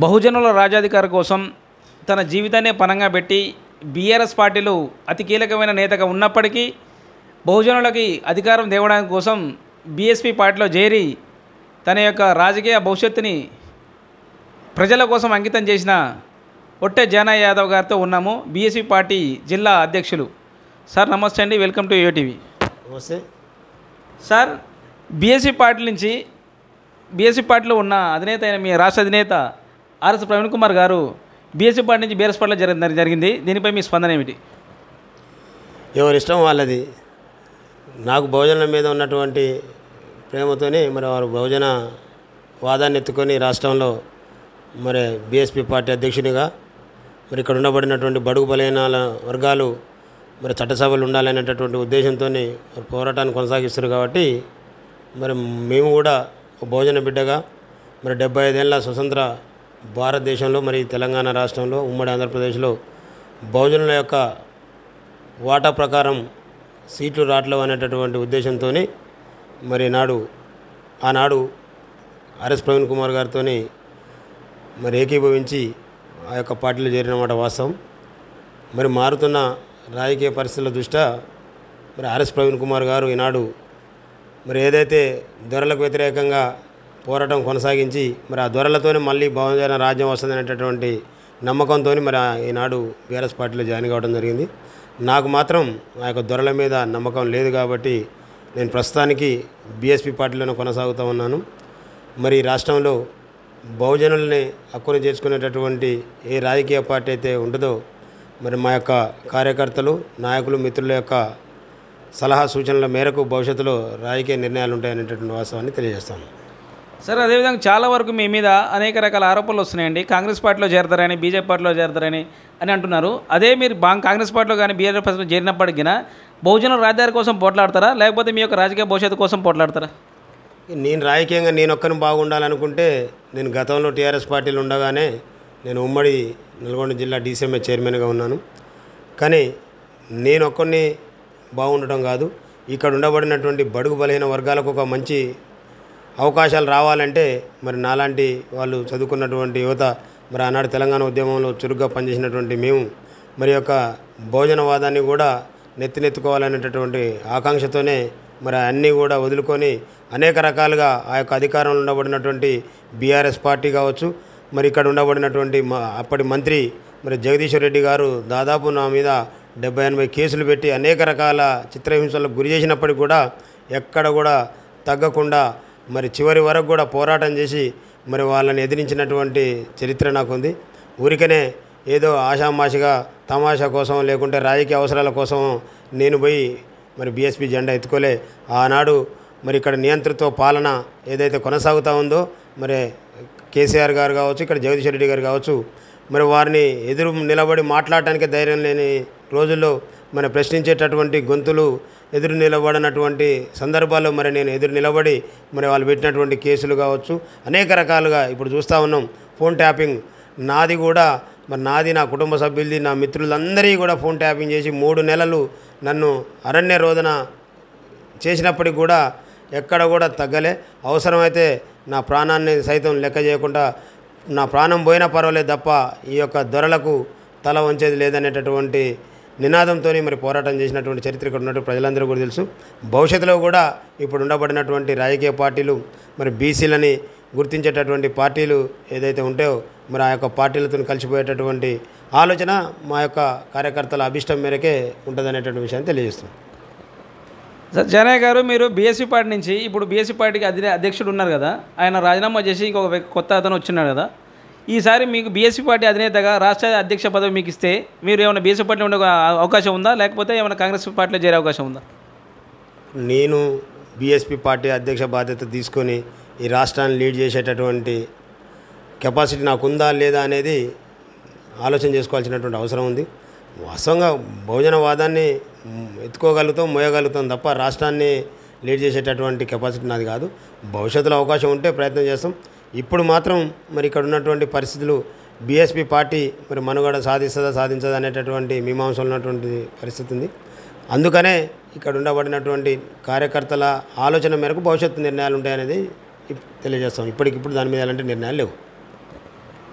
బహుజనుల రాజ్యాధికారం కోసం తన జీవితాన్నే పణంగా పెట్టి బీఆర్ఎస్ పార్టీలో అతి కీలకమైన నేతగా ఉన్నప్పటికీ బహుజనులకి అధికారం తేవడానికి కోసం బీఎస్పీ పార్టీలో చేరి తన యొక్క రాజకీయ భవిష్యత్తుని ప్రజల కోసం అంకితం చేసిన ఒట్టె జానయ్య యాదవ్ గారితో ఉన్నాము. బీఎస్పీ పార్టీ జిల్లా అధ్యక్షులు. సార్ నమస్తే అండి, వెల్కమ్ టు యూటీవీ. నమస్తే సార్, బీఎస్పీ పార్టీ నుంచి బీఎస్పీ పార్టీలో ఉన్న అధినేత అయిన మీ రాష్ట్ర అధినేత ఆర్ఎస్ ప్రవీణ్ కుమార్ గారు బీఎస్పీ పార్టీ నుంచి బీఆర్ఎస్ పార్టీలో జరిగింది. దీనిపై మీ స్పందన ఏమిటి? ఎవరి ఇష్టం వాళ్ళది. నాకు బహుజనుల మీద ఉన్నటువంటి ప్రేమతోనే మరి వారు బహుజన వాదాన్ని ఎత్తుకొని రాష్ట్రంలో మరి బీఎస్పీ పార్టీ అధ్యక్షునిగా మరి ఇక్కడ ఉండబడినటువంటి బడుగు బలహీనాల వర్గాలు మరి చట్టసభలు ఉండాలనేటటువంటి ఉద్దేశంతో పోరాటాన్ని కొనసాగిస్తారు. కాబట్టి మరి మేము కూడా బహుజన బిడ్డగా మరి 75 ఏళ్ళ స్వతంత్ర భారతదేశంలో మరి తెలంగాణ రాష్ట్రంలో ఉమ్మడి ఆంధ్రప్రదేశ్లో బహుజనుల యొక్క వాటా ప్రకారం సీట్లు రావట్లేవు అనేటటువంటి ఉద్దేశంతో మరి ఆనాడు ఆర్ఎస్ ప్రవీణ్ కుమార్ గారితో మరి ఏకీభవించి ఆ యొక్క పార్టీలో చేరినమాట వాస్తవం. మరి మారుతున్న రాజకీయ పరిస్థితుల దృష్ట్యా మరి ఆర్ఎస్ ప్రవీణ్ కుమార్ గారు ఈనాడు మరి ఏదైతే దొరలకు వ్యతిరేకంగా పోరాటం కొనసాగించి మరి ఆ దొరలతోనే మళ్ళీ బహుజన రాజ్యం వస్తుందనేటటువంటి నమ్మకంతో మరి ఈనాడు బీఆర్ఎస్ పార్టీలో జాయిన్ కావడం జరిగింది. నాకు మాత్రం ఆ యొక్క దొరల మీద నమ్మకం లేదు. కాబట్టి నేను ప్రస్తుతానికి బీఎస్పీ పార్టీలోనే కొనసాగుతూ ఉన్నాను. మరి రాష్ట్రంలో బహుజనుల్ని హక్కును చేర్చుకునేటటువంటి ఏ రాజకీయ పార్టీ అయితే ఉంటుందో మరి మా యొక్క కార్యకర్తలు, నాయకులు, మిత్రుల యొక్క సలహా సూచనల మేరకు భవిష్యత్తులో రాజకీయ నిర్ణయాలు ఉంటాయనేటటువంటి వాస్తవాన్ని తెలియజేస్తాను. సార్, అదేవిధంగా చాలా వరకు మీ మీద అనేక రకాల ఆరోపణలు వస్తున్నాయండి. కాంగ్రెస్ పార్టీలో చేరతారని, బీజేపీ పార్టీలో చేరతారని అంటున్నారు. అదే మీరు కాంగ్రెస్ పార్టీలో కానీ బీఆర్ఎస్ పార్టీలో చేరినప్పటికీ బహుజనుల రాజధాని కోసం పోట్లాడతారా, లేకపోతే మీ యొక్క రాజకీయ భవిష్యత్తు కోసం పోట్లాడతారా? నేను రాజకీయంగా నేను ఒక్కరిని బాగుండాలనుకుంటే నేను గతంలో టీఆర్ఎస్ పార్టీలు ఉండగానే నేను ఉమ్మడి నల్గొండ జిల్లా డీసీఎంఏ చైర్మన్గా ఉన్నాను. కానీ నేను ఒక్కరిని బాగుండటం కాదు, ఇక్కడ ఉండబడినటువంటి బడుగు బలహీన వర్గాలకు ఒక మంచి అవకాశాలు రావాలంటే మరి నాలాంటి వాళ్ళు చదువుకున్నటువంటి యువత మరి ఆనాడు తెలంగాణ ఉద్యమంలో చురుగ్గా పనిచేసినటువంటి మేము మరి యొక్క బహుజనవాదాన్ని కూడా నెత్తినెత్తుకోవాలనేటటువంటి ఆకాంక్షతోనే మరి అన్నీ కూడా వదులుకొని అనేక రకాలుగా ఆ యొక్క అధికారంలో ఉండబడినటువంటి బీఆర్ఎస్ పార్టీ కావచ్చు, మరి ఇక్కడ ఉండబడినటువంటి అప్పటి మంత్రి మరి జగదీశ్వర్ రెడ్డి గారు దాదాపు నా మీద 70-80 కేసులు పెట్టి అనేక రకాల చిత్రహింసలకు గురి చేసినప్పటికీ కూడా ఎక్కడ కూడా తగ్గకుండా మరి చివరి వరకు కూడా పోరాటం చేసి మరి వాళ్ళని ఎదిరించినటువంటి చరిత్ర నాకుంది. ఊరికనే ఏదో ఆషామాషిగా తమాషా కోసం లేకుంటే రాజకీయ అవసరాల కోసం నేను పోయి మరి బీఎస్పీ జెండా ఎత్తుకోలే. ఆనాడు మరి ఇక్కడ నియంతృత్వ పాలన ఏదైతే కొనసాగుతూ ఉందో మరి కేసీఆర్ గారు కావచ్చు, ఇక్కడ జగదీశ్వర్ రెడ్డి గారు కావచ్చు, మరి వారిని ఎదురు నిలబడి మాట్లాడటానికి ధైర్యం లేని రోజుల్లో మరి ప్రశ్నించేటటువంటి గొంతులు ఎదురు నిలబడినటువంటి సందర్భాల్లో మరి నేను ఎదురు నిలబడి మరి వాళ్ళు పెట్టినటువంటి కేసులు కావచ్చు అనేక రకాలుగా ఇప్పుడు చూస్తూ ఉన్నాం. ఫోన్ ట్యాపింగ్ నాది కూడా మరి నాది, నా కుటుంబ సభ్యులది, నా మిత్రులందరి కూడా ఫోన్ ట్యాపింగ్ చేసి 3 నెలలు నన్ను అరణ్య రోదన చేసినప్పటికి కూడా ఎక్కడ కూడా తగ్గలే. అవసరమైతే నా ప్రాణాన్ని సైతం లెక్క చేయకుండా నా ప్రాణం పోయినా పర్వాలేదు తప్ప ఈ యొక్క దొరలకు తల వంచేది లేదనేటటువంటి నినాదంతో మరి పోరాటం చేసినటువంటి చరిత్ర ఇక్కడ ఉన్నట్టు ప్రజలందరూ కూడా తెలుసు. భవిష్యత్తులో కూడా ఇప్పుడు ఉండబడినటువంటి రాజకీయ పార్టీలు మరి బీసీలని గుర్తించేటటువంటి పార్టీలు ఏదైతే ఉంటాయో మరి ఆ యొక్క పార్టీలతో కలిసిపోయేటటువంటి ఆలోచన మా యొక్క కార్యకర్తల అభిష్టం మేరకే ఉంటుందనేటువంటి విషయాన్ని తెలియజేస్తున్నాం. సార్, జానయ్య గారు, మీరు బీఎస్పీ పార్టీ నుంచి ఇప్పుడు బీఎస్పీ పార్టీకి అధ్యక్షుడు ఉన్నారు కదా, ఆయన రాజీనామా చేసి ఇంకొక కొత్త అతను వచ్చినాడు కదా, ఈసారి మీకు బీఎస్పీ పార్టీ అధినేతగా రాష్ట్ర అధ్యక్ష పదవి మీకు ఇస్తే మీరు ఏమైనా బీఎస్పీ పార్టీలో ఉండే అవకాశం ఉందా, లేకపోతే ఏమైనా కాంగ్రెస్ పార్టీలో చేరే అవకాశం ఉందా? నేను బీఎస్పీ పార్టీ అధ్యక్ష బాధ్యత తీసుకొని ఈ రాష్ట్రాన్ని లీడ్ చేసేటటువంటి కెపాసిటీ నాకుందా లేదా అనేది ఆలోచన చేసుకోవాల్సినటువంటి అవసరం ఉంది. వాస్తవంగా బహుజనవాదాన్ని ఎత్తుకోగలుగుతాం, మోయగలుగుతాం తప్ప రాష్ట్రాన్ని లీడ్ చేసేటటువంటి కెపాసిటీ నాది కాదు. భవిష్యత్తులో అవకాశం ఉంటే ప్రయత్నం చేస్తాం. ఇప్పుడు మాత్రం మరి ఇక్కడ ఉన్నటువంటి పరిస్థితులు బీఎస్పీ పార్టీ మరి మనుగడ సాధిస్తుందా సాధించదా అనేటటువంటి మీమాంసలు ఉన్నటువంటి పరిస్థితి ఉంది. అందుకనే ఇక్కడ ఉండబడినటువంటి కార్యకర్తల ఆలోచన మేరకు భవిష్యత్తు నిర్ణయాలు ఉంటాయనేది తెలియజేస్తాం. ఇప్పటికిప్పుడు దాని మీద ఎలాంటి నిర్ణయాలు లేవు.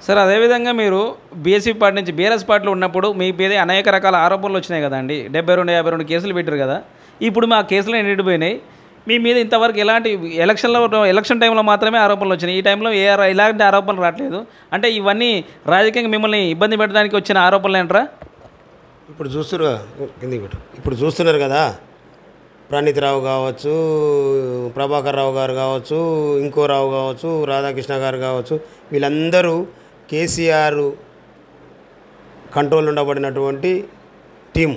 సార్ అదేవిధంగా మీరు బీఎస్పీ పార్టీ నుంచి బీఆర్ఎస్ పార్టీలో ఉన్నప్పుడు మీ మీద అనేక రకాల ఆరోపణలు వచ్చినాయి కదండి, 72 కేసులు పెట్టారు కదా. ఇప్పుడు మా కేసులు ఎండిపోయినాయి. మీ మీద ఇంతవరకు ఎలాంటి ఎలక్షన్ టైంలో మాత్రమే ఆరోపణలు వచ్చినాయి. ఈ టైంలో ఇలాంటి ఆరోపణలు రావట్లేదు. అంటే ఇవన్నీ రాజకీయంగా మిమ్మల్ని ఇబ్బంది పెట్టడానికి వచ్చిన ఆరోపణలు ఏంట్రా? ఇప్పుడు చూస్తున్నారు కదా, ప్రణీత్ రావు కావచ్చు, ప్రభాకర్ రావు గారు కావచ్చు, ఇంకో రావు కావచ్చు, రాధాకృష్ణ గారు కావచ్చు, వీళ్ళందరూ కేసీఆర్ కంట్రోల్ ఉండబడినటువంటి టీం.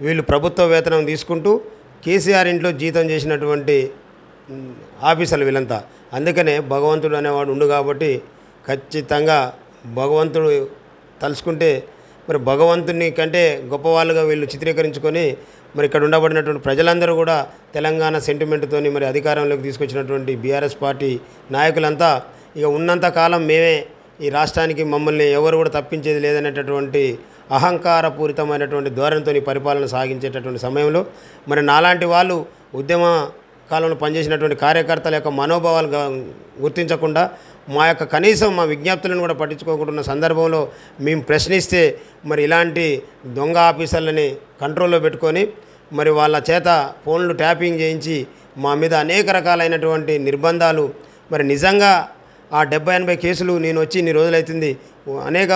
వీళ్ళు ప్రభుత్వ వేతనం తీసుకుంటూ కేసీఆర్ ఇంట్లో జీతం చేసినటువంటి ఆఫీసర్లు వీళ్ళంతా. అందుకనే భగవంతుడు అనేవాడు ఉండు కాబట్టి ఖచ్చితంగా భగవంతుడు తలుచుకుంటే మరి భగవంతుని కంటే గొప్పవాళ్ళుగా వీళ్ళు చిత్రీకరించుకొని మరి ఇక్కడ ఉండబడినటువంటి ప్రజలందరూ కూడా తెలంగాణ సెంటిమెంట్తోని మరి అధికారంలోకి తీసుకొచ్చినటువంటి బీఆర్ఎస్ పార్టీ నాయకులంతా ఇక ఉన్నంత కాలం మేమే ఈ రాష్ట్రానికి, మమ్మల్ని ఎవరు కూడా తప్పించేది లేదనేటటువంటి అహంకారపూరితమైనటువంటి ధోరణితో పరిపాలన సాగించేటటువంటి సమయంలో మరి నాలాంటి వాళ్ళు ఉద్యమ కాలంలో పనిచేసినటువంటి కార్యకర్తల యొక్క మనోభావాలు గుర్తించకుండా మా యొక్క కనీసం మా విజ్ఞప్తులను కూడా పట్టించుకోకుండా సందర్భంలో మేము ప్రశ్నిస్తే మరి ఇలాంటి దొంగ ఆఫీసర్లని కంట్రోల్లో పెట్టుకొని మరి వాళ్ళ చేత ఫోన్లు ట్యాపింగ్ చేయించి మా మీద అనేక రకాలైనటువంటి నిర్బంధాలు. మరి నిజంగా ఆ 70-80 కేసులు నేను వచ్చి ఇన్ని రోజులైతుంది, అనేక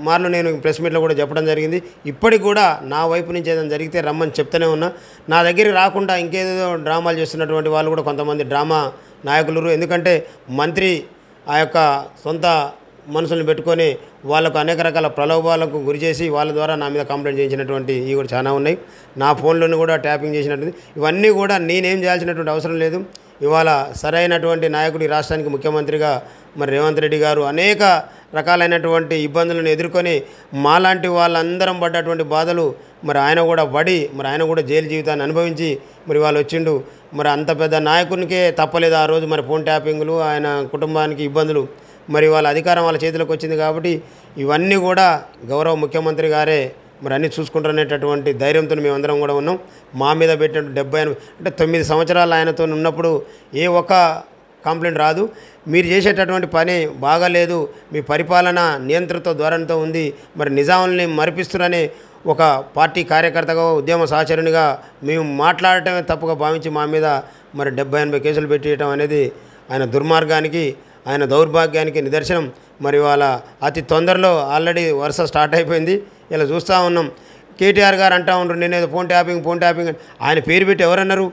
మార్లు నేను ప్రెస్ మీట్లో కూడా చెప్పడం జరిగింది. ఇప్పటికి కూడా నా వైపు నుంచి ఏదైనా జరిగితే రమ్మని చెప్తూనే ఉన్నా. నా దగ్గరికి రాకుండా ఇంకేదో డ్రామాలు చేస్తున్నటువంటి వాళ్ళు కూడా కొంతమంది డ్రామా నాయకులు. ఎందుకంటే మంత్రి ఆ యొక్క సొంత మనుషులను పెట్టుకొని వాళ్ళకు అనేక రకాల ప్రలోభాలకు గురి చేసి వాళ్ళ ద్వారా నా మీద కంప్లైంట్ చేయించినటువంటి ఇవి కూడా చాలా ఉన్నాయి. నా ఫోన్లను కూడా ట్యాపింగ్ చేసినటువంటి ఇవన్నీ కూడా నేనేం చేయాల్సినటువంటి అవసరం లేదు. ఇవాళ సరైనటువంటి నాయకుడు ఈ రాష్ట్రానికి ముఖ్యమంత్రిగా మరి రేవంత్ రెడ్డి గారు అనేక రకాలైనటువంటి ఇబ్బందులను ఎదుర్కొని మాలాంటి వాళ్ళందరం పడ్డటువంటి బాధలు మరి ఆయన కూడా పడి మరి ఆయన కూడా జైలు జీవితాన్ని అనుభవించి మరి వాళ్ళు వచ్చిండు. మరి అంత పెద్ద నాయకునికే తప్పలేదు ఆ రోజు మరి ఫోన్ ట్యాపింగ్లు, ఆయన కుటుంబానికి ఇబ్బందులు. మరి వాళ్ళ అధికారం వాళ్ళ చేతిలోకి వచ్చింది కాబట్టి ఇవన్నీ కూడా గౌరవ ముఖ్యమంత్రి గారే మరి అన్నీ చూసుకుంటారనేటటువంటి ధైర్యంతో మేమందరం కూడా ఉన్నాం. మా మీద పెట్టినట్టు 70 అంటే 9 సంవత్సరాలు ఆయనతో ఉన్నప్పుడు ఏ ఒక్క కంప్లైంట్ రాదు. మీరు చేసేటటువంటి పని బాగాలేదు, మీ పరిపాలన నియంత్రిత ధోరణితో ఉంది, మరి నిజాముల్ని మరిపిస్తున్నారని ఒక పార్టీ కార్యకర్తగా ఉద్యమ సహచరునిగా మేము మాట్లాడటమే తప్పుగా భావించి మా మీద మరి 70-80 కేసులు పెట్టేయటం అనేది ఆయన దుర్మార్గానికి, ఆయన దౌర్భాగ్యానికి నిదర్శనం. మరి వాళ్ళ అతి తొందరలో ఆల్రెడీ వరుస స్టార్ట్ అయిపోయింది. ఇలా చూస్తూ ఉన్నాం. కేటీఆర్ గారు అంటూ ఉంటారు నేనేదో ఫోన్ ట్యాపింగ్ ఆయన పేరు పెట్టి ఎవరన్నారు?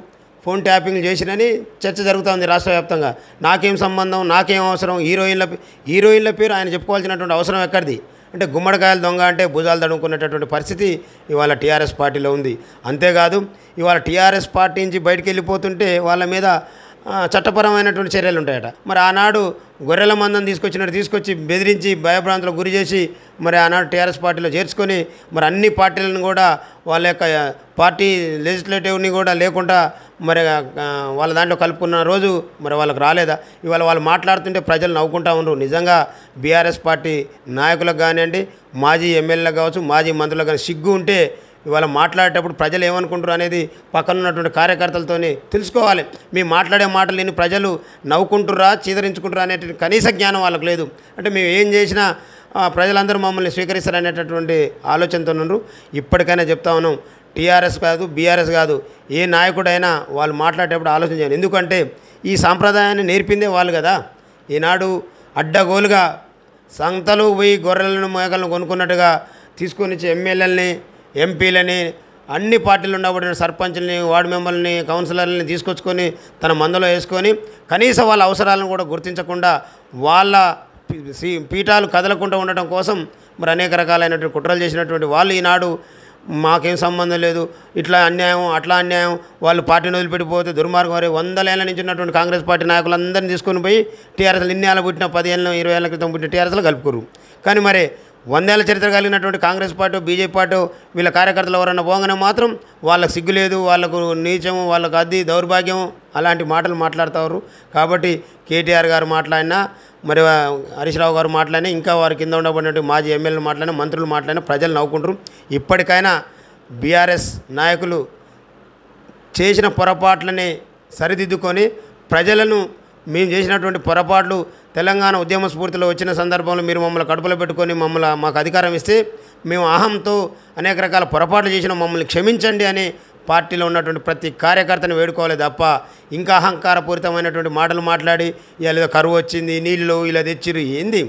ఫోన్ ట్యాపింగ్ చేసినని చర్చ జరుగుతుంది రాష్ట్ర వ్యాప్తంగా. నాకేం సంబంధం, నాకేం అవసరం? హీరోయిన్ల పేరు ఆయన చెప్పుకోవాల్సినటువంటి అవసరం ఎక్కడిది? అంటే గుమ్మడికాయల దొంగ అంటే భుజాలు తడుముకునేటటువంటి పరిస్థితి ఇవాళ టీఆర్ఎస్ పార్టీలో ఉంది. అంతేకాదు ఇవాళ టీఆర్ఎస్ పార్టీ నుంచి బయటికి వెళ్ళిపోతుంటే వాళ్ళ మీద చట్టపరమైనటువంటి చర్యలు ఉంటాయట. మరి ఆనాడు గొర్రెల మందం తీసుకొచ్చి బెదిరించి భయభ్రాంతులకు గురి చేసి మరి ఆనాడు టీఆర్ఎస్ పార్టీలో చేర్చుకొని మరి అన్ని పార్టీలను కూడా వాళ్ళ యొక్క పార్టీ లెజిస్లేటివ్ని కూడా లేకుండా మరి వాళ్ళ దాంట్లో కలుపుకున్న రోజు మరి వాళ్ళకు రాలేదా? ఇవాళ వాళ్ళు మాట్లాడుతుంటే ప్రజలు నవ్వుకుంటా ఉన్నారు. నిజంగా బీఆర్ఎస్ పార్టీ నాయకులకు కానివ్వండి, మాజీ ఎమ్మెల్యేలకు కావచ్చు, మాజీ మంత్రులకు కానీ సిగ్గు ఉంటే ఇవాళ మాట్లాడేటప్పుడు ప్రజలు ఏమనుకుంటారు అనేది పక్కన ఉన్నటువంటి కార్యకర్తలతో తెలుసుకోవాలి. మేము మాట్లాడే మాటలు విని ప్రజలు నవ్వుకుంటురా చీదరించుకుంటురా అనేటువంటి కనీస జ్ఞానం వాళ్ళకు లేదు. అంటే మేము ఏం చేసినా ప్రజలందరూ మమ్మల్ని స్వీకరిస్తారనేటటువంటి ఆలోచనతో ఉన్నారు. ఇప్పటికైనా చెప్తా ఉన్నాం, టీఆర్ఎస్ కాదు, బీఆర్ఎస్ కాదు, ఏ నాయకుడైనా వాళ్ళు మాట్లాడేటప్పుడు ఆలోచన చేయాలి. ఎందుకంటే ఈ సాంప్రదాయాన్ని నేర్పిందే వాళ్ళు కదా. ఈనాడు అడ్డగోలుగా సంతలు పోయి గొర్రెలను మేకలను కొనుక్కున్నట్టుగా తీసుకొని ఎమ్మెల్యేలని, ఎంపీలని, అన్ని పార్టీలు ఉండబడిన సర్పంచ్ని, వార్డు మెంబర్లని, కౌన్సిలర్లని తీసుకొచ్చుకొని తన మందలో వేసుకొని కనీసం వాళ్ళ అవసరాలను కూడా గుర్తించకుండా వాళ్ళ పీఠాలు కదలకుండా ఉండటం కోసం మరి అనేక రకాలైనటువంటి కుట్రలు చేసినటువంటి వాళ్ళు ఈనాడు మాకేం సంబంధం లేదు, ఇట్లా అన్యాయం అట్లా అన్యాయం, వాళ్ళు పార్టీని వదిలిపెట్టిపోతే దుర్మార్గం. వారి 100 ఏళ్ళ నుంచి ఉన్నటువంటి కాంగ్రెస్ పార్టీ నాయకులందరినీ తీసుకొని పోయి టీఆర్ఎస్లు ఇన్ని ఏళ్ళ పుట్టిన 10 ఏళ్ళ 20 ఏళ్ళ క్రితం పుట్టిన టీఆర్ఎస్లో కలుపుకోరు. కానీ మరి 100 ఏళ్ళ చరిత్ర కలిగినటువంటి కాంగ్రెస్ పార్టీ, బీజేపీ పార్టీ వీళ్ళ కార్యకర్తలు ఎవరన్నా పోగానే మాత్రం వాళ్ళకు సిగ్గు లేదు, వాళ్ళకు నీచం, వాళ్ళకు అద్ది దౌర్భాగ్యం అలాంటి మాటలు మాట్లాడుతారు. కాబట్టి కేటీఆర్ గారు మాట్లాడినా, మరి హరీష్ రావు గారు మాట్లాడినా, ఇంకా వారి కింద ఉండబడినటువంటి మాజీ ఎమ్మెల్యేలు మాట్లాడినా, మంత్రులు మాట్లాడినా ప్రజలు నవ్వుకుంటారు. ఇప్పటికైనా బీఆర్ఎస్ నాయకులు చేసిన పొరపాట్లని సరిదిద్దుకొని ప్రజలను మేము చేసినటువంటి పొరపాట్లు తెలంగాణ ఉద్యమ స్ఫూర్తిలో వచ్చిన సందర్భంలో మీరు మమ్మల్ని కడుపులో పెట్టుకొని మాకు అధికారం ఇస్తే మేము అహంతో అనేక రకాల పొరపాట్లు చేసిన మమ్మల్ని క్షమించండి అని పార్టీలో ఉన్నటువంటి ప్రతి కార్యకర్తను వేడుకోవాలి తప్ప ఇంకా అహంకారపూరితమైనటువంటి మాటలు మాట్లాడి ఇలా ఏదో కరువు వచ్చింది, నీళ్ళు ఇలా తెచ్చిరు ఏంది?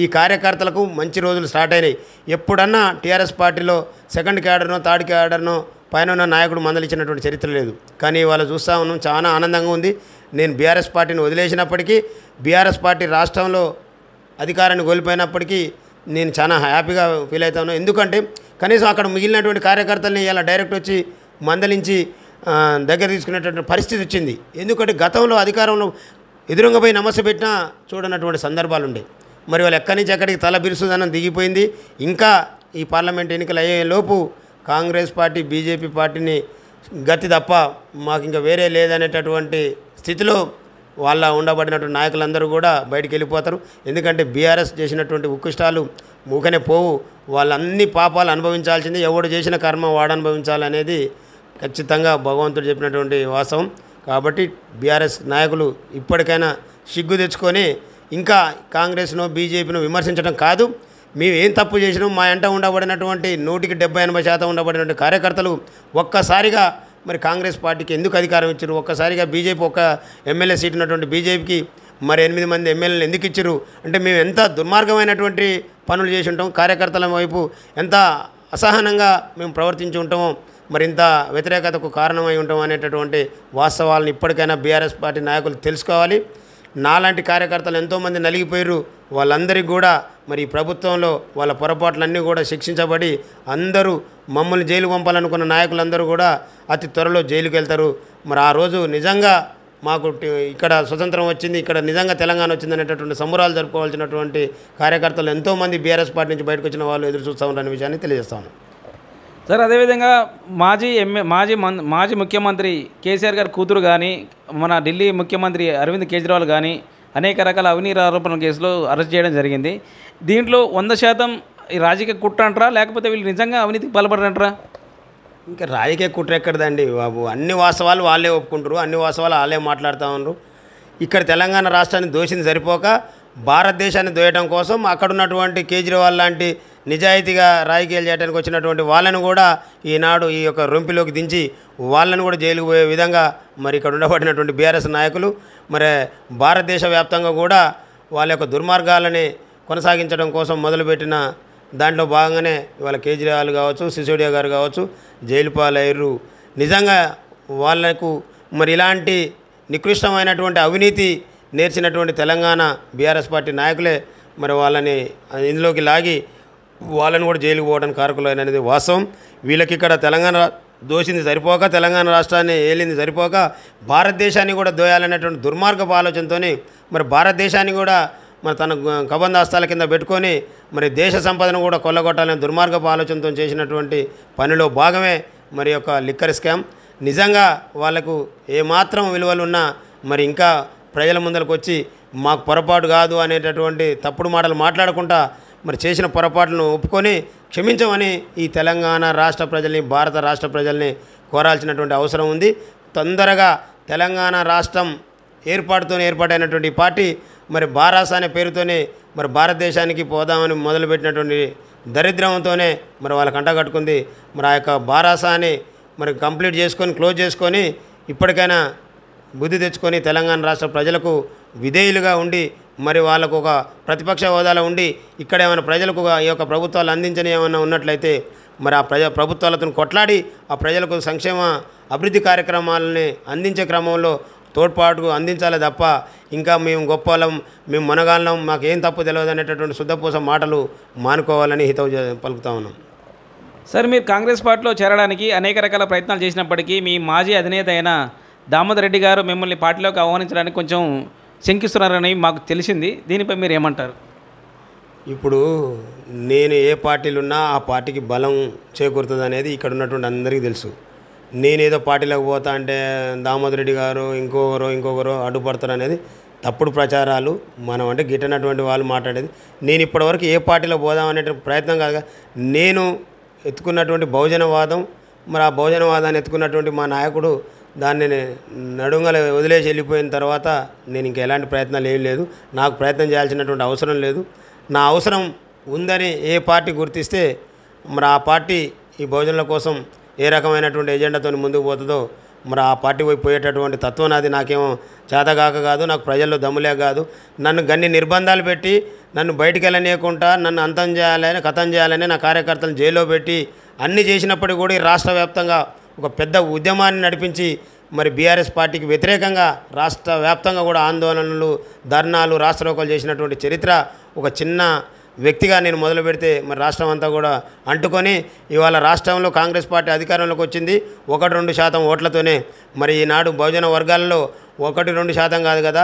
ఈ కార్యకర్తలకు మంచి రోజులు స్టార్ట్ అయినాయి. ఎప్పుడన్నా టీఆర్ఎస్ పార్టీలో సెకండ్ క్యాడర్నో థర్డ్ క్యాడర్నో పైన ఉన్న నాయకుడు మందలిచ్చినటువంటి చరిత్ర లేదు. కానీ వాళ్ళు చూస్తూ ఉన్నాం, చాలా ఆనందంగా ఉంది. నేను బీఆర్ఎస్ పార్టీని వదిలేసినప్పటికీ, బీఆర్ఎస్ పార్టీ రాష్ట్రంలో అధికారాన్ని కోల్పోయినప్పటికీ నేను చాలా హ్యాపీగా ఫీల్ అవుతాను. ఎందుకంటే కనీసం అక్కడ మిగిలినటువంటి కార్యకర్తల్ని ఇలా డైరెక్ట్ వచ్చి మందలించి దగ్గర తీసుకునేటటువంటి పరిస్థితి వచ్చింది. ఎందుకంటే గతంలో అధికారంలో ఎదురుగా పోయి నమస్సు పెట్టినా చూడనటువంటి సందర్భాలు ఉండే. మరి వాళ్ళు ఎక్కడి నుంచి ఎక్కడికి తల బిరుసుదనం దిగిపోయింది. ఇంకా ఈ పార్లమెంట్ ఎన్నికలు అయ్యేలోపు కాంగ్రెస్ పార్టీ బీజేపీ పార్టీని గతి తప్ప మాకు ఇంకా వేరే లేదనేటటువంటి స్థితిలో వాళ్ళ ఉండబడినటువంటి నాయకులందరూ కూడా బయటికి వెళ్ళిపోతారు. ఎందుకంటే బీఆర్ఎస్ చేసినటువంటి ఉక్కుష్టాలు మూకనే పోవు. వాళ్ళన్ని పాపాలు అనుభవించాల్సింది, ఎవడు చేసిన కర్మ వాడు అనుభవించాలనేది ఖచ్చితంగా భగవంతుడు చెప్పినటువంటి వాస్తవం. కాబట్టి బీఆర్ఎస్ నాయకులు ఇప్పటికైనా సిగ్గు తెచ్చుకొని ఇంకా కాంగ్రెస్ను బీజేపీను విమర్శించడం కాదు, మేము ఏం తప్పు చేసినాం, మా ఎంట ఉండబడినటువంటి 100-80% ఉండబడినటువంటి కార్యకర్తలు ఒక్కసారిగా మరి కాంగ్రెస్ పార్టీకి ఎందుకు అధికారం ఇచ్చారు, ఒక్కసారిగా బీజేపీ ఒక ఎమ్మెల్యే సీట్ ఉన్నటువంటి బీజేపీకి మరి 8 మంది ఎమ్మెల్యేలు ఎందుకు ఇచ్చారు అంటే మేము ఎంత దుర్మార్గమైనటువంటి పనులు చేసి ఉంటాం, కార్యకర్తల వైపు ఎంత అసహనంగా మేము ప్రవర్తించి ఉంటామో, మరి ఇంత వ్యతిరేకతకు కారణమై ఉంటాం అనేటటువంటి వాస్తవాలను ఇప్పటికైనా బీఆర్ఎస్ పార్టీ నాయకులు తెలుసుకోవాలి. నాలాంటి కార్యకర్తలు ఎంతోమంది నలిగిపోయారు. వాళ్ళందరికీ కూడా మరి ప్రభుత్వంలో వాళ్ళ పొరపాట్లన్నీ కూడా శిక్షించబడి అందరూ మమ్మల్ని జైలు పంపాలనుకున్న నాయకులందరూ కూడా అతి త్వరలో జైలుకి వెళ్తారు. మరి ఆ రోజు నిజంగా మాకు ఇక్కడ స్వతంత్రం వచ్చింది, ఇక్కడ నిజంగా తెలంగాణ వచ్చింది అనేటటువంటి సంబరాలు జరుపుకోవాల్సినటువంటి కార్యకర్తలు ఎంతోమంది బీఆర్ఎస్ పార్టీ నుంచి బయటకు వచ్చిన వాళ్ళు ఎదురు చూస్తూ ఉంటారనే విషయాన్ని తెలియజేస్తాను. సార్, అదేవిధంగా మాజీ ముఖ్యమంత్రి కేసీఆర్ గారి కూతురు కానీ, మన ఢిల్లీ ముఖ్యమంత్రి అరవింద్ కేజ్రీవాల్ కానీ అనేక రకాల అవినీతి ఆరోపణల కేసులో అరెస్ట్ చేయడం జరిగింది. దీంట్లో 100% ఈ రాజకీయ కుట్ర అంటారా, లేకపోతే వీళ్ళు నిజంగా అవినీతికి పాల్పడరంటారా? ఇంకా రాజకీయ కుట్ర ఎక్కడదండి బాబు, అన్ని వాస్తవాలు వాళ్ళే ఒప్పుకుంటారు, అన్ని వాస్తవాలు వాళ్ళే మాట్లాడుతూ ఉన్నారు. ఇక్కడ తెలంగాణ రాష్ట్రాన్ని దోషింది సరిపోక భారతదేశాన్ని దోయటం కోసం అక్కడ ఉన్నటువంటి కేజ్రీవాల్ లాంటి నిజాయితీగా రాజకీయాలు చేయడానికి వచ్చినటువంటి వాళ్ళను కూడా ఈనాడు ఈ యొక్క రొంపిలోకి దించి వాళ్ళను కూడా జైలుకు పోయే విధంగా మరి ఇక్కడ ఉండబడినటువంటి బీఆర్ఎస్ నాయకులు మరి భారతదేశ వ్యాప్తంగా కూడా వాళ్ళ యొక్క దుర్మార్గాలని కొనసాగించడం కోసం మొదలుపెట్టిన దాంట్లో భాగంగానే ఇవాళ కేజ్రీవాల్ కావచ్చు, సిసోడియా గారు కావచ్చు జైలు పాలయ్యారు. నిజంగా వాళ్లకు మరి ఇలాంటి నికృష్టమైనటువంటి అవినీతి నేర్చినటువంటి తెలంగాణ బీఆర్ఎస్ పార్టీ నాయకులే మరి వాళ్ళని ఇందులోకి లాగి వాళ్ళని కూడా జైలుకు పోవడానికి కారకులైన అనేది వాస్తవం. వీళ్ళకి ఇక్కడ తెలంగాణ దోషింది సరిపోక, తెలంగాణ రాష్ట్రాన్ని ఏలింది సరిపోక భారతదేశాన్ని కూడా దోయాలనేటువంటి దుర్మార్గపు ఆలోచనతో మరి భారతదేశాన్ని కూడా మరి తన కబంధాస్తాల కింద పెట్టుకొని మరి దేశ సంపదను కూడా కొల్లగొట్టాలనే దుర్మార్గపు ఆలోచనతో చేసినటువంటి పనిలో భాగమే మరి యొక్క లిక్కర్ స్కామ్. నిజంగా వాళ్లకు ఏమాత్రం విలువలు ఉన్నా మరి ఇంకా ప్రజల ముందరకు వచ్చి మాకు పొరపాటు కాదు అనేటటువంటి తప్పుడు మాటలు మాట్లాడకుండా మరి చేసిన పొరపాట్లను ఒప్పుకొని క్షమించమని ఈ తెలంగాణ రాష్ట్ర ప్రజల్ని, భారత రాష్ట్ర ప్రజల్ని కోరాల్సినటువంటి అవసరం ఉంది. తొందరగా తెలంగాణ రాష్ట్రం ఏర్పాటైనటువంటి పార్టీ మరి బారాస అనే పేరుతోనే మరి భారతదేశానికి పోదామని మొదలుపెట్టినటువంటి దరిద్రంతోనే మరి వాళ్ళ కంట కట్టుకుంది. మరి ఆ యొక్క బారాసాని మరి కంప్లీట్ చేసుకొని క్లోజ్ చేసుకొని ఇప్పటికైనా బుద్ధి తెచ్చుకొని తెలంగాణ రాష్ట్ర ప్రజలకు విధేయులుగా ఉండి మరి వాళ్ళకు ఒక ప్రతిపక్ష హోదాలో ఉండి ఇక్కడ ఏమైనా ప్రజలకు ఈ యొక్క ప్రభుత్వాలు అందించని ఏమైనా ఉన్నట్లయితే మరి ఆ ప్రభుత్వాలతో కొట్లాడి ఆ ప్రజలకు సంక్షేమ అభివృద్ధి కార్యక్రమాలని అందించే క్రమంలో తోడ్పాటు అందించాలి తప్ప ఇంకా మేము గొప్పలం, మేము మనగాళ్ళం, మాకేం తప్పు తెలియదు అనేటటువంటి శుద్ధపూస మాటలు మానుకోవాలని హితవు పలుకుతా ఉన్నాం. సార్, మీరు కాంగ్రెస్ పార్టీలో చేరడానికి అనేక రకాల ప్రయత్నాలు చేసినప్పటికీ మీ మాజీ అధినేత అయిన దామోదర్ రెడ్డి గారు మిమ్మల్ని పార్టీలోకి ఆహ్వానించడానికి కొంచెం శంకిస్తున్నారని మాకు తెలిసింది. దీనిపై మీరు ఏమంటారు? ఇప్పుడు నేను ఏ పార్టీలు ఉన్నా ఆ పార్టీకి బలం చేకూరుతుంది అనేది ఇక్కడ ఉన్నటువంటి అందరికీ తెలుసు. నేనేదో పార్టీలోకి పోతా అంటే దామోదర్ రెడ్డి గారు ఇంకొకరు అడ్డుపడతారు అనేది తప్పుడు ప్రచారాలు. మనం అంటే గిట్టనటువంటి వాళ్ళు మాట్లాడేది. నేను ఇప్పటివరకు ఏ పార్టీలో పోదామనే ప్రయత్నం కాదు. నేను ఎత్తుకున్నటువంటి బహుజనవాదం, మరి ఆ బహుజనవాదాన్ని ఎత్తుకున్నటువంటి మా నాయకుడు దాన్ని నడుంగల వదిలేసి వెళ్ళిపోయిన తర్వాత నేను ఇంకా ఎలాంటి ప్రయత్నాలు ఏం లేదు, నాకు ప్రయత్నం చేయాల్సినటువంటి అవసరం లేదు. నా అవసరం ఉందని ఏ పార్టీ గుర్తిస్తే మరి ఆ పార్టీ ఈ బహుజనుల కోసం ఏ రకమైనటువంటి ఎజెండాతో ముందుకు పోతుందో మరి ఆ పార్టీ వైపు పోయేటటువంటి తత్వం నాది. నాకేమో చేతగాక కాదు, నాకు ప్రజల్లో దమ్ములే కాదు. నన్ను గన్ని నిర్బంధాలు పెట్టి నన్ను బయటికి వెళ్ళనీయకుండా నన్ను అంతం చేయాలని కథం చేయాలని నా కార్యకర్తలను జైల్లో పెట్టి అన్నీ చేసినప్పటికీ కూడా ఈ రాష్ట్ర వ్యాప్తంగా ఒక పెద్ద ఉద్యమాన్ని నడిపించి మరి బీఆర్ఎస్ పార్టీకి వ్యతిరేకంగా రాష్ట్ర వ్యాప్తంగా కూడా ఆందోళనలు, ధర్నాలు, రాష్ట్రోకలు చేసినటువంటి చరిత్ర ఒక చిన్న వ్యక్తిగా నేను మొదలు పెడితే మరి రాష్ట్రం అంతా కూడా అంటుకొని ఇవాళ రాష్ట్రంలో కాంగ్రెస్ పార్టీ అధికారంలోకి వచ్చింది 1-2% ఓట్లతోనే. మరి ఈనాడు బహుజన వర్గాల్లో 1-2% కాదు కదా,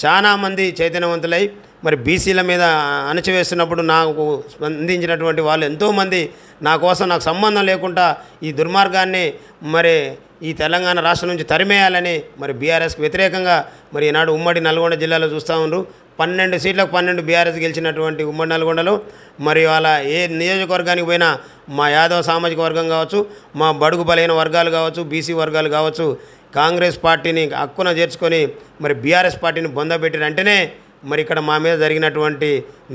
చాలామంది చైతన్యవంతులై మరి బీసీల మీద అణచివేస్తున్నప్పుడు నాకు స్పందించినటువంటి వాళ్ళు ఎంతోమంది నా కోసం నాకు సంబంధం లేకుండా ఈ దుర్మార్గాన్ని మరి ఈ తెలంగాణ రాష్ట్రం నుంచి తరిమేయాలని మరి బీఆర్ఎస్కి వ్యతిరేకంగా మరి ఈనాడు ఉమ్మడి నల్గొండ జిల్లాలో చూస్తూ ఉన్నారు. 12 సీట్లకు 12 బీఆర్ఎస్ గెలిచినటువంటి ఉమ్మడి నల్గొండలో మరి వాళ్ళ ఏ నియోజకవర్గానికి పోయినా మా యాదవ సామాజిక వర్గం కావచ్చు, మా బడుగు బలైన వర్గాలు కావచ్చు, బీసీ వర్గాలు కావచ్చు, కాంగ్రెస్ పార్టీని హక్కున చేర్చుకొని మరి బీఆర్ఎస్ పార్టీని బొందబెట్టిన వెంటనే మరి ఇక్కడ మా మీద జరిగినటువంటి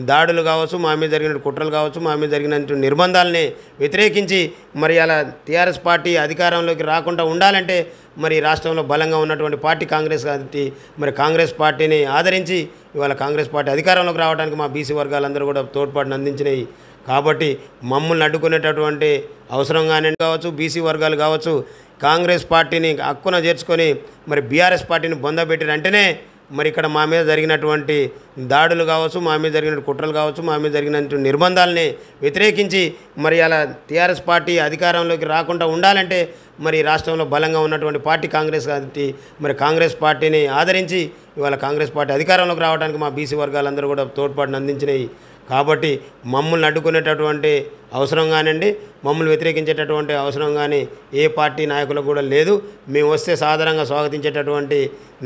దాడులు కావచ్చు, మా మీద జరిగిన కుట్రలు కావచ్చు, మా మీద జరిగినటువంటి నిర్బంధాలని వ్యతిరేకించి మరి అలా టీఆర్ఎస్ పార్టీ అధికారంలోకి రాకుండా ఉండాలంటే మరి రాష్ట్రంలో బలంగా ఉన్నటువంటి పార్టీ కాంగ్రెస్ పార్టీ. మరి కాంగ్రెస్ పార్టీని ఆదరించి ఇవాళ కాంగ్రెస్ పార్టీ అధికారంలోకి రావడానికి మా బీసీ వర్గాలందరూ కూడా తోడ్పాటును అందించినాయి. కాబట్టి మమ్మల్ని అడ్డుకునేటటువంటి అవసరం కావచ్చు, బీసీ వర్గాలు కావచ్చు, కాంగ్రెస్ పార్టీని హక్కున చేర్చుకొని మరి బీఆర్ఎస్ పార్టీని బొందబెట్టిన వెంటనే మరి ఇక్కడ మా మీద జరిగినటువంటి దాడులు కావచ్చు, మా మీద జరిగిన కుట్రలు కావచ్చు, మా మీద జరిగినటువంటి నిర్బంధాలని వ్యతిరేకించి మరి అలా టీఆర్ఎస్ పార్టీ అధికారంలోకి రాకుండా ఉండాలంటే మరి రాష్ట్రంలో బలంగా ఉన్నటువంటి పార్టీ కాంగ్రెస్ పార్టీ. మరి కాంగ్రెస్ పార్టీని ఆదరించి ఇవాళ కాంగ్రెస్ పార్టీ అధికారంలోకి రావడానికి మా బీసీ వర్గాలందరూ కూడా తోడ్పాటును అందించినాయి. కాబట్టి మమ్మల్ని అడ్డుకునేటటువంటి అవసరం కానివ్వండి, మమ్మల్ని వ్యతిరేకించేటటువంటి అవసరం కానీ ఏ పార్టీ నాయకులకు కూడా లేదు. మేము వస్తే సాధారణంగా స్వాగతించేటటువంటి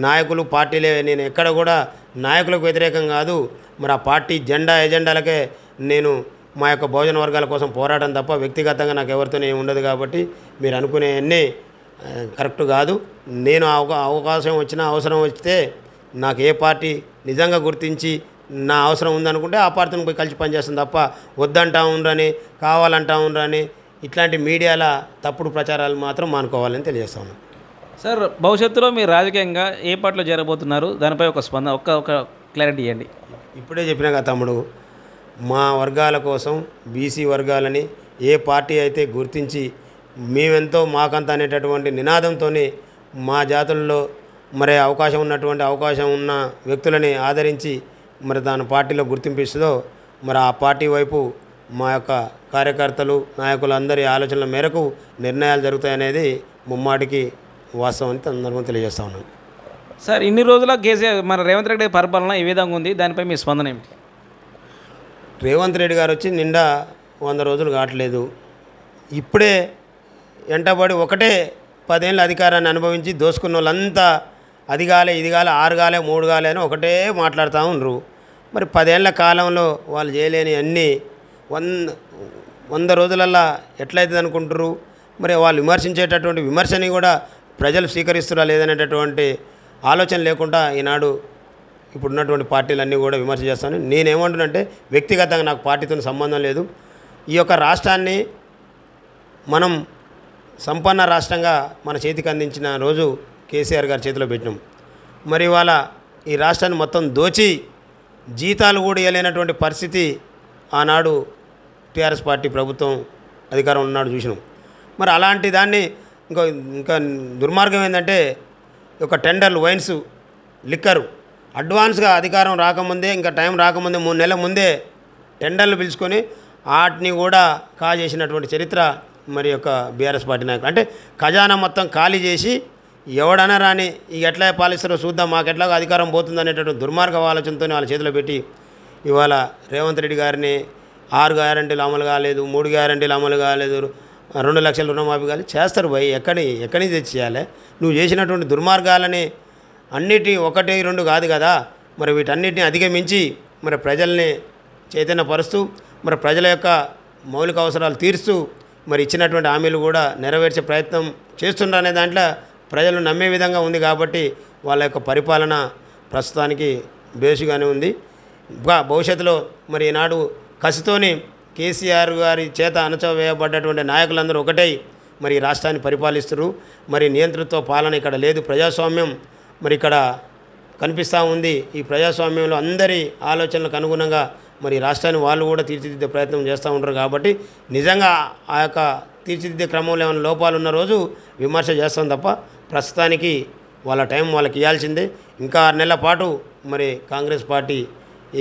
నాయకులు పార్టీలే. నేను ఎక్కడ కూడా నాయకులకు వ్యతిరేకం కాదు. మరి ఆ పార్టీ ఎజెండాలకే నేను మా యొక్క బహుజన వర్గాల కోసం పోరాటం తప్ప వ్యక్తిగతంగా నాకు ఎవరితోనే ఉండదు. కాబట్టి మీరు అనుకునేవన్నీ కరెక్ట్ కాదు. నేను అవకాశం వచ్చినా అవసరం వస్తే నాకు ఏ పార్టీ నిజంగా గుర్తించి నా అవసరం ఉందనుకుంటే ఆ పార్టీని పోయి కలిసి పనిచేస్తుంది తప్ప వద్దంటా ఉండరని, కావాలంటా ఉండరని ఇట్లాంటి మీడియాల తప్పుడు ప్రచారాలు మాత్రం మానుకోవాలని తెలియజేస్తాను. సార్, భవిష్యత్తులో మీరు రాజకీయంగా ఏ పార్టీలో చేరబోతున్నారు? దానిపై ఒక స్పందన, ఒక క్లారిటీ ఇవ్వండి. ఇప్పుడే చెప్పినా కదా తమ్ముడు, మా వర్గాల కోసం బీసీ వర్గాలని ఏ పార్టీ అయితే గుర్తించి మేమెంతో మాకంత అనేటటువంటి నినాదంతో మా జాతుల్లో మరి అవకాశం ఉన్న వ్యక్తులని ఆదరించి మరి దాని పార్టీలో గుర్తింపిస్తుందో మరి ఆ పార్టీ వైపు మా యొక్క కార్యకర్తలు, నాయకులు అందరి ఆలోచనల మేరకు నిర్ణయాలు జరుగుతాయనేది ముమ్మాటికి వాస్తవం అని సందర్భంగా తెలియజేస్తా ఉన్నాను. సార్, ఇన్ని రోజుల కేసీఆర్ మన రేవంత్ రెడ్డి పరిపాలన ఏ విధంగా ఉంది? దానిపై మీ స్పందన ఏమిటి? రేవంత్ రెడ్డి గారు వచ్చి నిండా 100 రోజులు కావట్లేదు. ఇప్పుడే వెంటబడి ఒకటే 10 ఏళ్ళ అధికారాన్ని అనుభవించి దోసుకున్న వాళ్ళంతా అది కాలే, ఇది కాలే, 6 కాలే, 3 కాలే అని ఒకటే మాట్లాడుతూ ఉండరు. మరి 10 ఏళ్ల కాలంలో వాళ్ళు చేయలేని అన్నీ 100 రోజులల్లా ఎట్లయితుంది అనుకుంటారు? మరి వాళ్ళు విమర్శించేటటువంటి విమర్శని కూడా ప్రజలు స్వీకరిస్తురా లేదనేటటువంటి ఆలోచన లేకుండా ఈనాడు ఇప్పుడున్నటువంటి పార్టీలన్నీ కూడా విమర్శ చేస్తాను. నేనేమంటున్నానంటే వ్యక్తిగతంగా నాకు పార్టీతో సంబంధం లేదు. ఈ యొక్క రాష్ట్రాన్ని మనం సంపన్న రాష్ట్రంగా మన చేతికి అందించిన రోజు కేసీఆర్ గారి చేతిలో పెట్టినాం. మరి ఇవాళ ఈ రాష్ట్రాన్ని మొత్తం దోచి జీతాలు కూడా ఇవ్వలేనటువంటి పరిస్థితి ఆనాడు టీఆర్ఎస్ పార్టీ ప్రభుత్వం అధికారం ఉన్నాడు చూసినాం. మరి అలాంటి దాన్ని ఇంకా దుర్మార్గం ఏంటంటే ఒక టెండర్లు, వైన్స్, లిక్కరు అడ్వాన్స్గా అధికారం రాకముందే, ఇంకా టైం రాకముందే 3 నెలల ముందే టెండర్లు పిలుచుకొని వాటిని కూడా కాజేసినటువంటి చరిత్ర మరి యొక్క బీఆర్ఎస్ పార్టీ నాయకులు. అంటే ఖజానా మొత్తం ఖాళీ చేసి ఎవడన్నా రాని ఇక ఎట్లా పాలిస్తారో చూద్దాం, మాకు ఎట్లాగో అధికారం పోతుంది అనేటటువంటి దుర్మార్గ ఆలోచనతో వాళ్ళ చేతిలో పెట్టి ఇవాళ రేవంత్ రెడ్డి గారిని 6 గ్యారంటీలు అమలు కాలేదు, 3 గ్యారంటీలు అమలు కాలేదు, 2 లక్షల రుణమాఫీ కాలేదు చేస్తారు. భయ్ ఎక్కడి నుంచి తెచ్చేయాలి? నువ్వు చేసినటువంటి దుర్మార్గాలని అన్నిటి 1, 2 కాదు కదా. మరి వీటన్నిటిని అధిగమించి మరి ప్రజల్ని చైతన్యపరుస్తూ మరి ప్రజల యొక్క మౌలిక అవసరాలు తీరుస్తూ మరి ఇచ్చినటువంటి హామీలు కూడా నెరవేర్చే ప్రయత్నం చేస్తుండనే దాంట్లో ప్రజలు నమ్మే విధంగా ఉంది కాబట్టి వాళ్ళ యొక్క పరిపాలన ప్రస్తుతానికి బేసుగానే ఉంది. భవిష్యత్తులో మరి ఈనాడు కసితోని కేసీఆర్ గారి చేత అణచవేయబడ్డటువంటి నాయకులందరూ ఒకటై మరి ఈ రాష్ట్రాన్ని పరిపాలిస్తున్నారు. మరి నియంతృత్వ పాలన ఇక్కడ లేదు, ప్రజాస్వామ్యం మరి ఇక్కడ కనిపిస్తూ ఉంది. ఈ ప్రజాస్వామ్యంలో అందరి ఆలోచనలకు అనుగుణంగా మరి రాష్ట్రాన్ని వాళ్ళు కూడా తీర్చిదిద్దే ప్రయత్నం చేస్తూ ఉంటారు. కాబట్టి నిజంగా ఆ యొక్క తీర్చిదిద్దే క్రమంలో ఏమైనా లోపాలు ఉన్న రోజు విమర్శ చేస్తాం తప్ప ప్రస్తుతానికి వాళ్ళ టైం వాళ్ళకి ఇవ్వాల్సిందే. ఇంకా 6 నెలల పాటు మరి కాంగ్రెస్ పార్టీ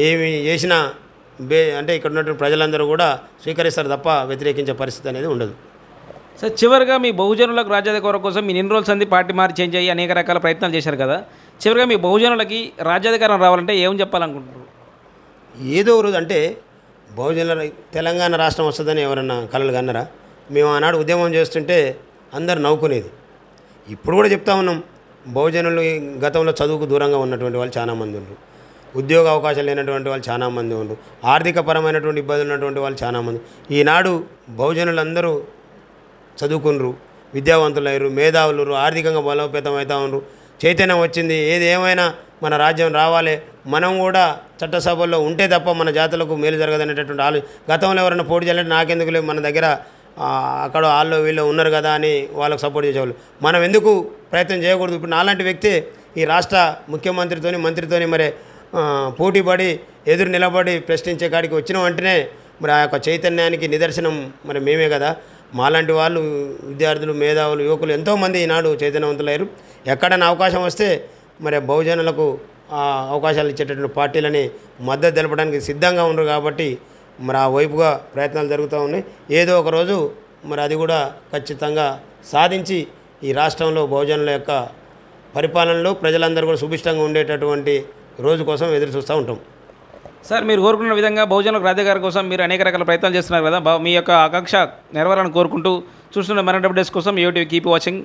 ఏమి చేసినా అంటే ఇక్కడ ఉన్నటువంటి ప్రజలందరూ కూడా స్వీకరిస్తారు తప్ప వ్యతిరేకించే పరిస్థితి అనేది ఉండదు. సార్, చివరిగా మీ బహుజనులకు రాజ్యాధికారం కోసం మీరు ఎన్ని రోజులు సంది పార్టీ మారి చేంజ్ అయ్యి అనేక రకాల ప్రయత్నాలు చేశారు కదా, చివరిగా మీ బహుజనులకి రాజ్యాధికారం రావాలంటే ఏం చెప్పాలనుకుంటున్నారు? ఏదో రోజు అంటే బహుజనుల తెలంగాణ రాష్ట్రం వస్తుందని ఎవరన్నా కలలు కన్నారా? మేము ఆనాడు ఉద్యమం చేస్తుంటే అందరు నవ్వుకునేది. ఇప్పుడు కూడా చెప్తా ఉన్నాం, బహుజనులు గతంలో చదువుకు దూరంగా ఉన్నటువంటి వాళ్ళు చాలామంది ఉన్నారు, ఉద్యోగ అవకాశాలు లేనటువంటి వాళ్ళు చాలామంది ఉన్నారు, ఆర్థికపరమైనటువంటి ఇబ్బందులు ఉన్నటువంటి వాళ్ళు చాలామంది. ఈనాడు బహుజనులందరూ చదువుకున్నారు, విద్యావంతులయ్యారు, మేధావులు, ఆర్థికంగా బలోపేతం అవుతా ఉన్నారు, చైతన్యం వచ్చింది. ఏది ఏమైనా మన రాజ్యం రావాలి, మనం కూడా చట్టసభల్లో ఉంటే తప్ప మన జాతులకు మేలు జరగదనేటటువంటి గతంలో ఎవరైనా పోటీ చేయాలంటే నాకెందుకు లేదు, మన దగ్గర అక్కడ వాళ్ళు వీళ్ళు ఉన్నారు కదా అని వాళ్ళకు సపోర్ట్ చేసేవాళ్ళు. మనం ఎందుకు ప్రయత్నం చేయకూడదు? ఇప్పుడు నాలాంటి వ్యక్తి ఈ రాష్ట్ర మంత్రితోని మరి పోటీపడి ఎదురు నిలబడి ప్రశ్నించే కాడికి వచ్చిన వెంటనే మరి ఆ యొక్క చైతన్యానికి నిదర్శనం మరి మేమే కదా. మాలాంటి వాళ్ళు విద్యార్థులు, మేధావులు, యువకులు ఎంతోమంది ఈనాడు చైతన్యవంతులయ్యారు. ఎక్కడైనా అవకాశం వస్తే మరి బహుజనులకు అవకాశాలు ఇచ్చేటటువంటి పార్టీలని మద్దతు తెలపడానికి సిద్ధంగా ఉన్నారు. కాబట్టి మరి ఆ వైపుగా ప్రయత్నాలు జరుగుతూ ఉన్నాయి. ఏదో ఒక రోజు మరి అది కూడా ఖచ్చితంగా సాధించి ఈ రాష్ట్రంలో బహుజనుల యొక్క పరిపాలనలో ప్రజలందరూ కూడా సుభిష్టంగా ఉండేటటువంటి రోజు కోసం ఎదురు చూస్తూ ఉంటాం. సార్, మీరు కోరుకున్న విధంగా బహుజనులకు రాజ్యాధికారం కోసం మీరు అనేక రకాల ప్రయత్నాలు చేస్తున్నారు కదా, మీ యొక్క ఆకాంక్ష నెరవేరాలని కోరుకుంటూ చూస్తున్న మరణ అప్డేట్స్ కోసం యూట్యూబ్ కీప్ వాచింగ్.